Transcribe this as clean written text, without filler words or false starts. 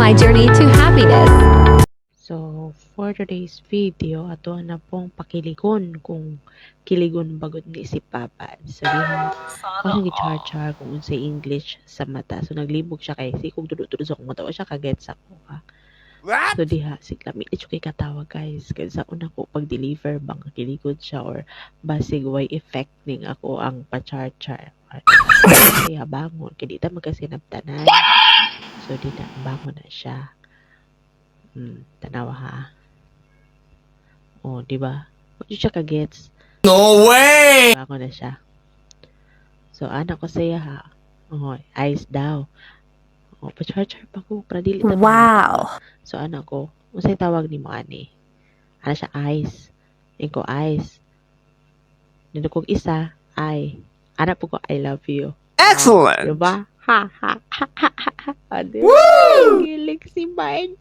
my journey to happiness. So, for today's video, ato na pong pakiligon kung kiligon bagod ni si Papa. So, diha, ako siya gi-char-char kung unsay English sa mata. So, naglibog siya kay si kung tudo-tudo sa akong mata. Siya kagets ako ha. So, diha, si Lami, ito kay katawag guys. Kaya sa una ko, pag-deliver, bang kiligod siya or basig way effect ning ako ang pa-char-char. Kaya bangon, kaya di ta magkasinabtanan. So, di na, bangon na siya. Tanawa ha. Oh, di ba? Hindi siya kagets. No way! Bago na siya. So, anak ko saya ha. Oh, ice daw. Oh, pa-charger pa ko. Para dili ta Wow. So, anak ko, unsay tawag ni mo ani? Ano siya, ice. Iko, ice. Nito kong isa, I. Anak po ko, I love you. Excellent! Diba? Ha, ha, ha, ha, ha, ha. Diba? Woo! Gilig si Bayan